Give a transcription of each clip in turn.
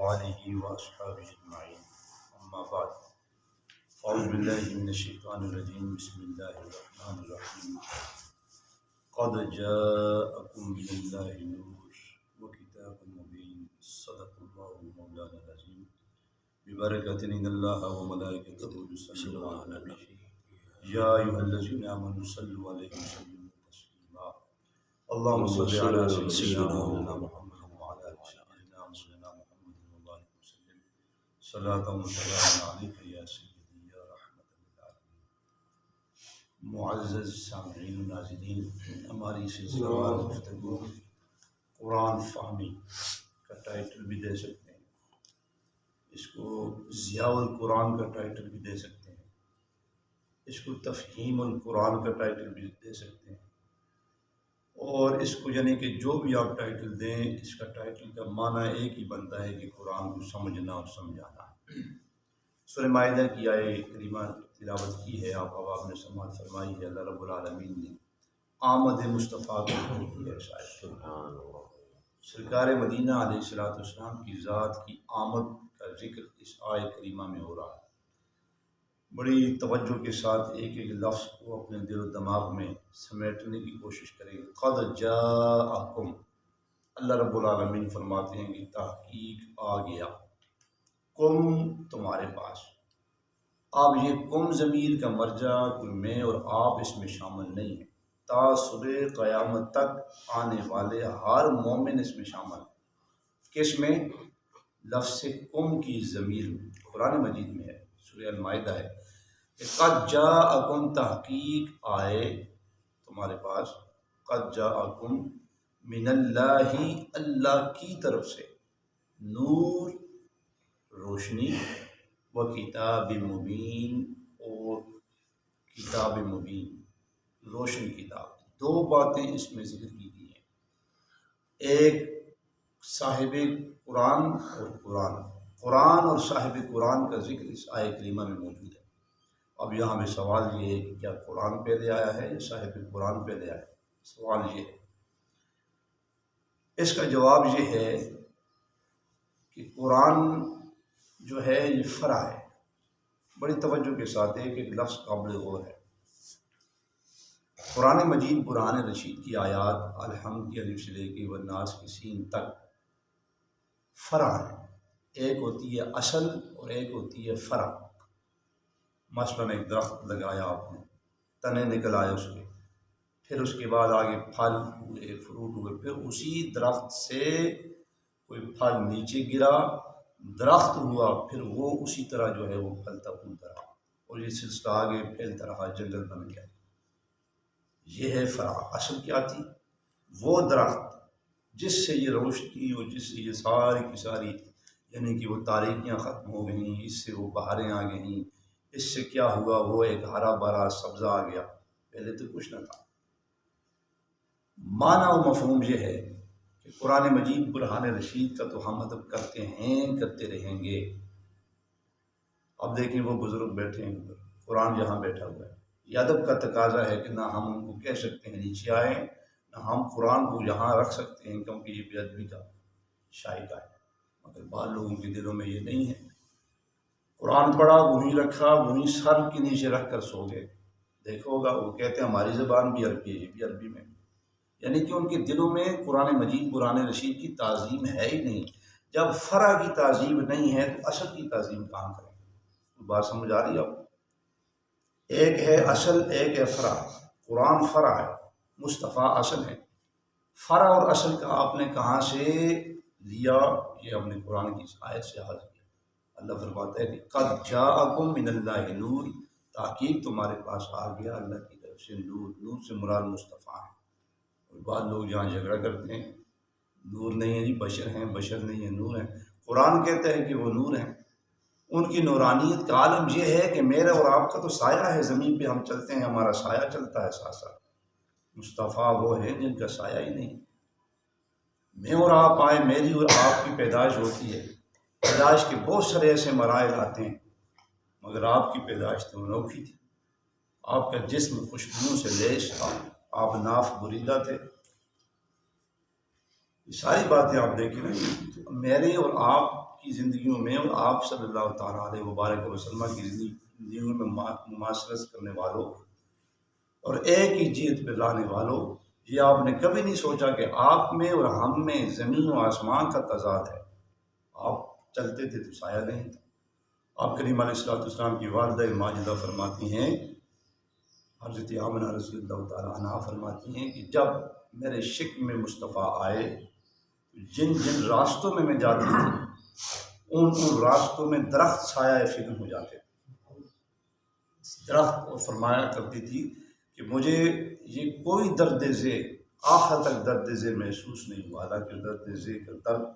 وآلہ وأصحابہ اجمعین اما بعد اعوذ باللہ من الشیطان الرجیم بسم اللہ الرحمن الرحیم قد جاءکم من اللہ نور وکتاب مبین صدق اللہ مولانا العظیم ببرکۃ ان اللہ وملائکتہ یصلون علی النبی یا ایھا الذین آمنوا صلوا علیہ وسلموا تسلیما اللهم صل علی سیدنا مولانا محمد وعلی آل سیدنا مولانا محمد وبارک وسلم صلاۃ و سلام علیک یا سیدی یا رحمت للعالمین۔ معزز سامعین و ناظرین، ہماری سلسلہ وار گفتگو قرآن فہمی کا ٹائٹل بھی دے سکتے ہیں، اس کو ضیاء القرآن کا ٹائٹل بھی دے سکتے ہیں، اس کو تفہیم القرآن کا ٹائٹل بھی دے سکتے ہیں، اور اس کو یعنی کہ جو بھی آپ ٹائٹل دیں اس کا ٹائٹل کا معنی ایک ہی بنتا ہے کہ قرآن کو سمجھنا اور سمجھانا۔ سورہ مائدہ کی آیہ کریمہ تلاوت کی ہے، آپ نے سماعت فرمائی ہے۔ اللہ رب العالمین نے آمد مصطفیٰ کو ذکر کی ہے۔ سرکار مدینہ علیہ السلام کی ذات کی آمد کا ذکر اس آیہ کریمہ میں ہو رہا ہے۔ بڑی توجہ کے ساتھ ایک ایک لفظ کو اپنے دل و دماغ میں سمیٹنے کی کوشش کریں گے۔ قد جاءکم، اللہ رب العالمین فرماتے ہیں کہ تحقیق آ گیا، کم تمہارے پاس۔ اب یہ کم ضمیر کا مرجع کوئی میں اور آپ اس میں شامل نہیں ہے، تا صبح قیامت تک آنے والے ہر مومن اس میں شامل ہے۔ کس میں؟ لفظ کم کی ضمیر قرآن مجید میں ہے، سورہ المائدہ ہے کہ قد جاءکم، تحقیق آئے تمہارے پاس، قد جاءکم من اللہ، اللہ کی طرف سے، نور روشنی، و کتاب مبین، اور کتاب مبین روشن کتاب۔ دو باتیں اس میں ذکر کی گئی ہیں، ایک صاحب قرآن اور قرآن اور صاحب قرآن کا ذکر اس آیہ کریمہ میں موجود ہے۔ اب یہاں میں سوال یہ ہے کہ کیا قرآن پہلے آیا ہے یا صاحب قرآن پہلے آیا ہے؟ سوال یہ ہے، اس کا جواب یہ ہے کہ قرآن جو ہے یہ فرع ہے۔ بڑی توجہ کے ساتھ ایک ایک لفظ قابل غور ہے۔ قرآن مجید برہان رشید کی آیات الحمد کی الف سے لے کے والناس کی سین تک فرع ہے، ایک ہوتی ہے اصل اور ایک ہوتی ہے فرع۔ مثلاً ایک درخت لگایا آپ نے، تنے نکل آئے اس کے، پھر اس کے بعد آگے پھل ہوئے، فروٹ ہوئے، پھر اسی درخت سے کوئی پھل نیچے گرا، درخت ہوا، پھر وہ اسی طرح جو ہے وہ پھلتا پھولتا رہا، اور یہ سلسلہ آگے پھیلتا رہا، جنگل بن گیا۔ یہ ہے فرع۔ اصل کیا تھی؟ وہ درخت جس سے یہ روشنی اور جس سے یہ ساری کی ساری یعنی کہ وہ تاریکیاں ختم ہو گئیں، اس سے وہ بہاریں آ گئیں، اس سے کیا ہوا، وہ ایک ہرا بھرا سبزہ آ گیا، پہلے تو کچھ نہ تھا۔ معنی و مفہوم یہ ہے کہ قرآن مجید برہان رشید کا تو ہم ادب کرتے ہیں، کرتے رہیں گے۔ اب دیکھیں وہ بزرگ بیٹھے ہیں، قرآن یہاں بیٹھا ہوا ہے، یہ ادب کا تقاضا ہے کہ نہ ہم ان کو کہہ سکتے ہیں نیچے آئیں، نہ ہم قرآن کو یہاں رکھ سکتے ہیں، کیونکہ یہ بے ادبی کا شائقہ ہے۔ مگر بعض لوگوں کے دلوں میں یہ نہیں ہے، قرآن پڑھا وہیں رکھا، وہیں سر کے نیچے رکھ کر سو گئے۔ دیکھو گا وہ کہتے ہیں ہماری زبان بھی عربی ہے، یہ بھی عربی میں، یعنی کہ ان کے دلوں میں قرآن مجید برہان رشید کی تعظیم ہے ہی نہیں۔ جب فرع کی تعظیم نہیں ہے تو اصل کی تعظیم کہاں کریں؟ بات سمجھ آ رہی ہے آپ؟ ایک ہے اصل، ایک ہے فرع۔ قرآن فرع ہے، مصطفیٰ اصل ہے۔ فرع اور اصل کا آپ نے کہاں سے لیا؟ یہ ہم نے قرآن کی آیت سے حاصل کیا۔ اللہ فرماتا ہے کہ قد جاءکم من اللہ نور، تحقیق تمہارے پاس آ گیا اللہ کی طرف سے نور۔ نور سے مراد مصطفیٰ ہے۔ اور بعض لوگ جہاں جھگڑا کرتے ہیں، نور نہیں ہے جی بشر ہیں، بشر نہیں ہے نور ہیں۔ قرآن کہتا ہے کہ وہ نور ہیں، ان کی نورانیت کا عالم یہ ہے کہ میرا اور آپ کا تو سایہ ہے، زمین پہ ہم چلتے ہیں، ہمارا سایہ چلتا ہے ساتھ ساتھ۔ مصطفیٰ وہ ہیں جن کا سایہ ہی نہیں۔ میں اور آپ آئے، میری اور آپ کی پیدائش ہوتی ہے، پیدائش کے بہت سارے ایسے مراحل آتے ہیں، مگر آپ کی پیدائش تو انوکھی تھی۔ آپ کا جسم خوشبوؤں سے لیس تھا، آپ ناف بریدہ تھے، یہ ساری باتیں آپ دیکھیں نا، میرے اور آپ کی زندگیوں میں اور آپ صلی اللہ تعالیٰ علیہ وبارک وسلم کی زندگیوں میں مماثلت کرنے والوں اور ایک ہی چیز پہ لانے والوں، یہ آپ نے کبھی نہیں سوچا کہ آپ میں اور ہم میں زمین و آسمان کا تضاد ہے۔ آپ چلتے تھے تو سایہ نہیں تھا۔ آپ کریم علیہ الصلوۃ والسلام کی والدہ ماجدہ فرماتی ہیں، حضرت آمنہ رضی اللہ تعالیٰ عنہا فرماتی ہیں کہ جب میرے شکم میں مصطفیٰ آئے، جن جن راستوں میں جاتی تھی ان راستوں میں درخت سایہ فکر ہو جاتے تھے۔ درخت اور فرمایا کرتی تھی کہ مجھے یہ کوئی درد ذیل آخر تک درد ذیل محسوس نہیں ہوا، حالانکہ درد ذیل کا درد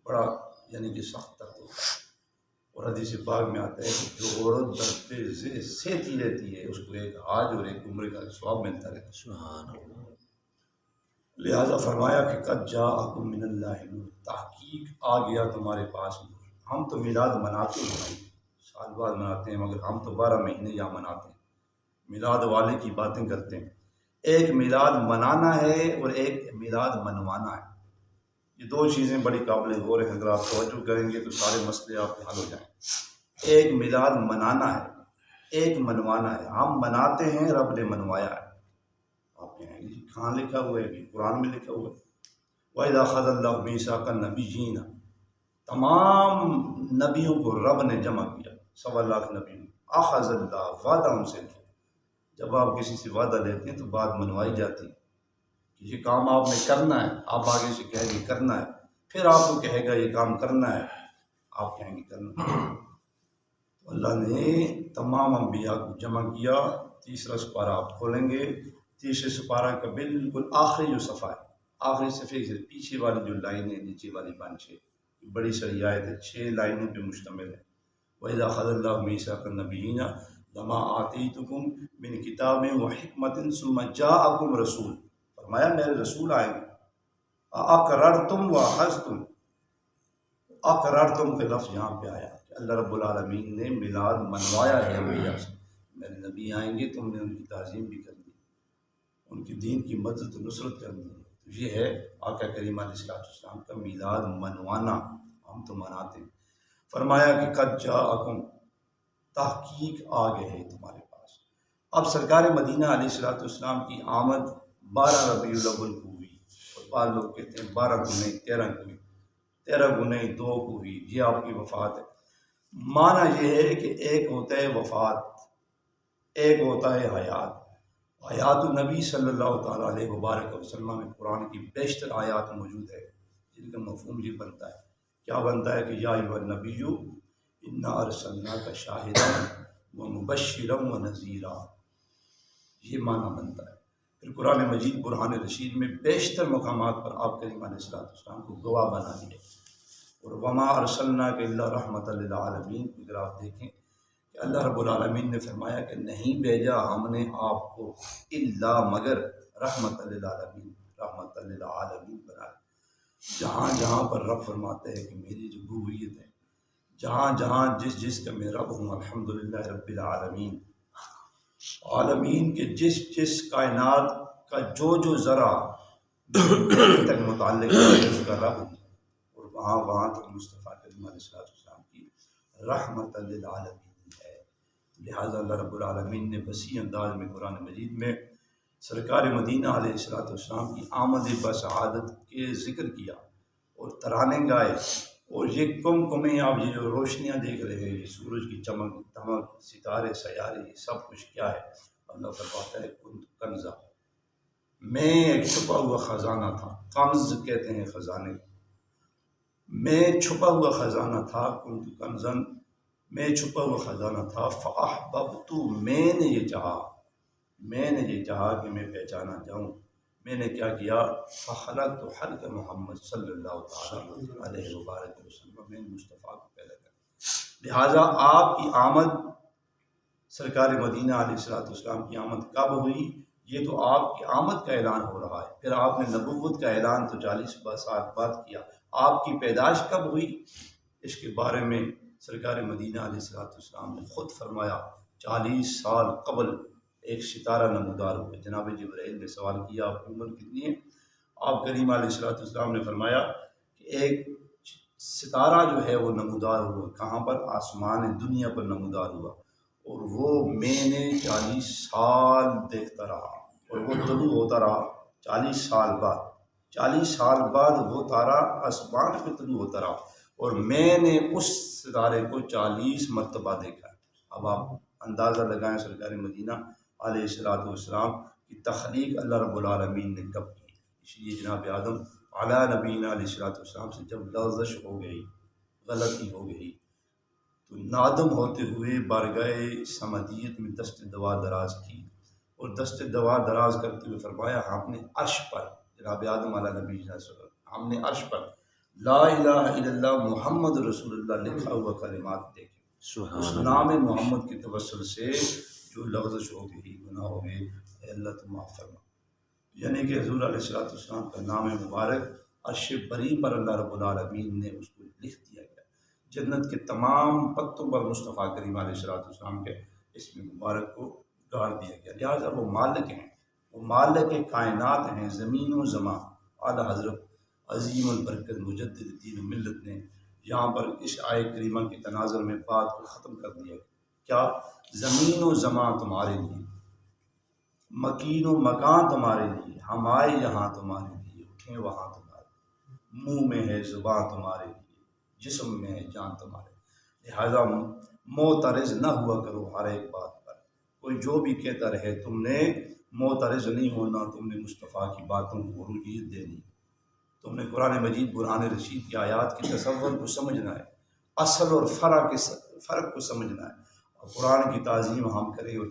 بڑا یعنی کہ سخت درد ہوتا ہے، اور حدیث پاک میں آتا ہے کہ جو عورت درد ذیل سہتی رہتی ہے اس کو ایک حج اور ایک عمرے کا ثواب ملتا رہتا ہے۔ سبحان اللہ۔ لہذا فرمایا کہ قد جاءکم من اللہ نور، تحقیق آ گیا تمہارے پاس نور۔ ہم تو میلاد مناتے ہیں، سال بعد مناتے ہیں، مگر ہم تو 12 مہینے یہاں مناتے ہیں، میلاد والے کی باتیں کرتے ہیں۔ ایک میلاد منانا ہے اور ایک میلاد منوانا ہے، یہ دو چیزیں بڑی قابل غور ہیں، اگر آپ توجہ کریں گے تو سارے مسئلے آپ کے حل ہو جائیں۔ ایک میلاد منانا ہے، ایک منوانا ہے۔ ہم مناتے ہیں، رب نے منوایا ہے۔ آپ کہیں گے کہاں لکھا ہوا ہے؟ کہ قرآن میں لکھا ہوا ہے، وَإِذَا أَخَذَ اللَّهُ مِيثَاقَ النَّبِيِّينَ، تمام نبیوں کو رب نے جمع کیا، 1.25 نبیوں، اخذ اللہ، وعدہ ان سے کیا۔ جب آپ کسی سے وعدہ لیتے ہیں تو بات منوائی جاتی ہے کہ یہ کام آپ نے کرنا ہے، آپ آگے سے کہیں گے کرنا ہے، پھر آپ کو کہے گا یہ کام کرنا ہے، آپ کہیں گے کرنا ہے۔ تو اللہ نے تمام انبیاء کو جمع کیا۔ تیسرا سپارہ آپ کھولیں گے، تیسرے سپارہ کا بالکل آخری جو صفحہ ہے، آخری صفحے سے پیچھے والی جو لائن ہے، نیچے والی 5 بڑی ساری آیت ہے، 6 لائنوں پہ مشتمل ہے۔ وَإِذَا أَخَذَ اللَّهُ مِيثَاقَ النَّبِيِّينَ لَمَا آتَيْتُكُم مِّن کِتَابٍ وَحِکْمَةٍ ثُمَّ جَاءَكُمْ رَسُولٌ، فرمایا میرے رسول آئیں گے، أَأَقْرَرْتُمْ وَأَخَذْتُمْ، اقررتم کے لفظ یہاں پہ آیا کہ اللہ رب العالمین نے میلاد منوایا ہے انبیاء سے۔ میرے نبی آئیں گے، تم نے ان کی تعظیم بھی کرنی، ان کی دین کی مدد و نصرت کرنی ہے۔ تو یہ ہے آقا کریم علیہ السلام کا میلاد منوانا، ہم تو مناتے ہیں۔ فرمایا کہ قد جاءکم، تحقیق آ گئے ہے تمہارے پاس۔ اب سرکار مدینہ علیہ السلام کی آمد 12 ربیع الاول کو ہوئی، اور بعض لوگ کہتے ہیں 12 کو نہیں 13 کو ہوئی، 13 کو نہیں 2 کو ہوئی، یہ آپ کی وفات ہے۔ معنی یہ ہے کہ ایک ہوتا ہے وفات، ایک ہوتا ہے حیات۔ حیات النبی صلی اللہ تعالیٰ علیہ وبارک وسلم میں قرآن کی بیشتر آیات موجود ہے، جن کا مفہوم یہ بنتا ہے، کیا بنتا ہے کہ یا ایھا النبی انا ارسلناک شاہدا ومبشرا ونذیرا، یہ معنی بنتا ہے۔ پھر قرآن مجید برہان رشید میں بیشتر مقامات پر آپ کریم علیہ السلام کو گواہ بنا دیا، اور وما ارسلناک الا رحمۃ للعالمین، اگر آپ دیکھیں کہ اللہ رب العالمین نے فرمایا کہ نہیں بھیجا ہم نے آپ کو الا مگر رحمۃ للعالمین، رحمۃ للعالمین بنایا۔ جہاں جہاں پر رب فرماتے ہیں کہ میری ربوبیت ہے، جہاں جہاں جس جس کا میں رب ہوں، الحمدللہ رب العالمین، عالمین کے جس جس کائنات کا جو ذرا تک متعلق ہے اس کا رب ہوں، اور وہاں وہاں تک مصطفیٰ کریم علیہ السلام کی رحمت للعالمین ہے۔ لہٰذا اللہ رب العالمین نے وسیع انداز میں قرآن مجید میں سرکار مدینہ علیہ السلام کی آمد بسعادت کے ذکر کیا، اور ترانے گائے، اور یہ کمیں آپ یہ جو روشنیاں دیکھ رہے ہیں، یہ سورج کی چمک دمک، ستارے سیارے، یہ سب کچھ کیا ہے؟ اللہ فرماتا ہے کنت کنزا، میں ایک چھپا ہوا خزانہ تھا۔ کنز کہتے ہیں خزانے، میں چھپا ہوا خزانہ تھا، کنت کنزن، میں چھپا ہوا خزانہ تھا، فاحببت، میں نے یہ چاہا کہ میں پہچانا جاؤں، میں نے کیا کیا؟ فخلقت حلق محمد صلی اللہ تعالیٰ علیہ وبارک وسلم، میں نے مصطفیٰ کو پیدا کیا۔ لہٰذا آپ کی آمد، سرکار مدینہ علیہ السلام کی آمد کب ہوئی؟ یہ تو آپ کی آمد کا اعلان ہو رہا ہے، پھر آپ نے نبوت کا اعلان تو 40 سال بعد کیا۔ آپ کی پیدائش کب ہوئی؟ اس کے بارے میں سرکار مدینہ علیہ السلام نے خود فرمایا 40 سال قبل ایک ستارہ نمودار ہوئے۔ جناب جبرائیل نے سوال کیا آپ کی عمر کتنی ہے؟ آپ کریم علیہ الصلوۃ والسلام نے فرمایا کہ ایک ستارہ جو ہے وہ نمودار ہوا، کہاں پر؟ آسمان دنیا پر نمودار ہوا، اور وہ میں نے 40 سال دیکھتا رہا، اور وہ طلوع ہوتا رہا 40 سال بعد. 40 سال بعد وہ تارا آسمان پہ طلوع ہوتا رہا، اور میں نے اس ستارے کو 40 مرتبہ دیکھا. اب آپ اندازہ لگائیں سرکار مدینہ علیہ الصلوۃ والسلام کی تخلیق اللہ رب العالمین نے کب کی. اس لیے جناب آدم علیٰ نبینا علیہ الصلوۃ والسلام سے جب لغزش ہو گئی، غلطی ہو گئی، تو نادم ہوتے ہوئے بارگاہ سمدیت میں دست دعا دراز کی، اور دست دعا دراز کرتے ہوئے فرمایا ہم نے عرش پر، جناب آدم علیہ نبی صلی اللہ علیہ وسلم، ہم نے عرش پر لا الہ الا اللہ محمد رسول اللہ لکھا ہوا کلمات دیکھے. اس نام محمد کے توسل سے جو لغزش ہو گئی، گناہ ہو گئے، اے اللہ تو معاف فرما. یعنی کہ حضور علیہ الصلوۃ والسلام کا نام مبارک عرش بری پر اللہ رب العالمین نے اس کو لکھ دیا گیا. جنت کے تمام پتوں پر مصطفیٰ کریم علیہ الصلوۃ والسلام کے اسم مبارک کو گاڑ دیا گیا. لہٰذا وہ مالک ہیں، وہ مالک کائنات ہیں، زمین و زمان. اعلیٰ حضرت عظیم البرکت مجدد دین و ملت نے یہاں پر اس آیت کریمہ کے تناظر میں بات کو ختم کر دیا. کیا؟ زمین و زمان تمہارے لیے، مکین و مکان تمہارے لیے، ہم آئے یہاں تمہارے لیے، اٹھیں وہاں تمہارے لیے، منہ میں ہے زبان تمہارے لیے، جسم میں ہے جان تمہارے لیے. لہٰذا معترض نہ ہوا کرو ہر ایک بات پر. کوئی جو بھی کہتا رہے، تم نے معترض نہیں ہونا. تم نے مصطفیٰ کی باتوں کو عروجیت دینی، تم نے قرآن مجید برہان رشید کی آیات کے تصور کو سمجھنا ہے، اصل اور فرق کو سمجھنا ہے. اور قرآن کی تعظیم ہم کریں اور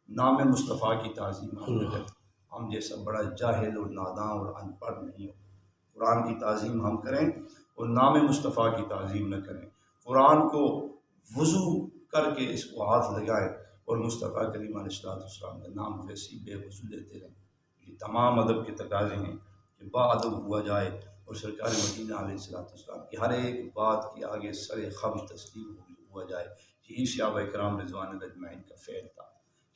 نام مصطفیٰ کی تعظیم ہم نہ کریں. ہم جیسا بڑا جاہل اور ناداں اور ان پڑھ نہیں ہو. قرآن کی تعظیم ہم کریں اور نام مصطفیٰ کی تعظیم نہ کریں. قرآن کو وضو کر کے اس کو ہاتھ لگائیں اور مصطفیٰ کریم علیہ الصلوۃ والسلام کا نام ویسی بے وضو لیتے رہیں. یہ تمام ادب کے تقاضے ہیں کہ با ادب ہوا جائے، اور سرکار مدینہ علیہ الصلوۃ والسلام کی ہر ایک بات کے آگے سر خم تسلیم ہوا جائے. یہی صحابہ کرام رضوان اللہ اجمعین کا فعل تھا.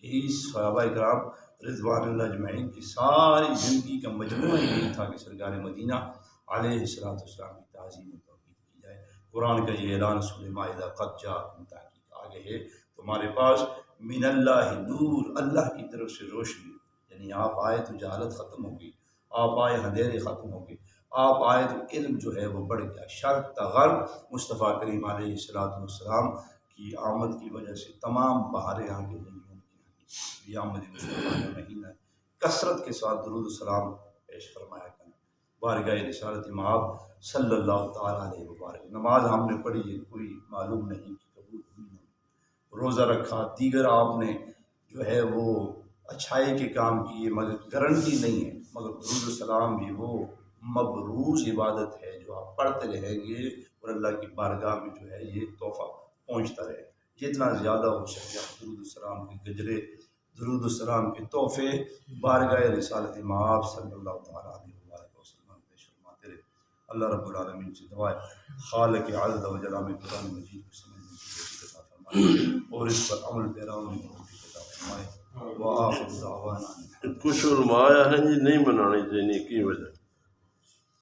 یہی صحابہ کرام رضوان اللہ اجمعین کی ساری زندگی کا مجموعہ یہی تھا کہ سرکار مدینہ علیہ الصلوۃ والسلام کی تعظیم و توقیر کی جائے. قرآن کا یہ اعلان سورہ مائدہ قد جاءکم تحقیق آگے ہے، تمہارے پاس من اللہ نور، اللہ کی طرف سے روشنی. یعنی آپ آئے تو جہالت ختم ہوگی، آپ آئے اندھیرے ختم ہو گئے، آپ آئے تو علم جو ہے وہ بڑھ گیا. شرق تا غرب مصطفیٰ کریم علیہ الصلوۃ والسلام کی آمد کی وجہ سے تمام بہاریں آ گئی. یہ آمد مصطفیٰ کا مہینہ ہے. کثرت کے ساتھ درود السلام پیش فرمایا کریں بارگاہ رسالت مآب صلی اللہ تعالیٰ علیہ وبارک. نماز ہم نے پڑھی ہے، کوئی معلوم نہیں کہ قبول ہوئی نہیں. روزہ رکھا، دیگر آپ نے جو ہے وہ اچھائی کے کام کیے، مگر گارنٹی نہیں ہے. مگر درود السلام بھی وہ مبروز عبادت ہے جو آپ پڑھتے رہیں گے اور اللہ کی بارگاہ میں جو ہے یہ تحفہ پہنچتا رہے. جتنا زیادہ ہو سکے آپ درود السلام کے گجرے، درود السلام کے تحفے بارگاہ رسالت مآب صلی اللہ تعالیٰ علیہ وسلم پیش فرماتے رہے. اللہ رب العالمین سے دعا ہے خالق عز و جل میں قرآن مجید کو سمجھنے کی توفیق عطا فرمائے اور اس پر عمل پیراؤں کی توفیق عطا فرمائے. وآخر دعوانا کچھ علماء ہیں جی نہیں منانی چاہیے کی وجہ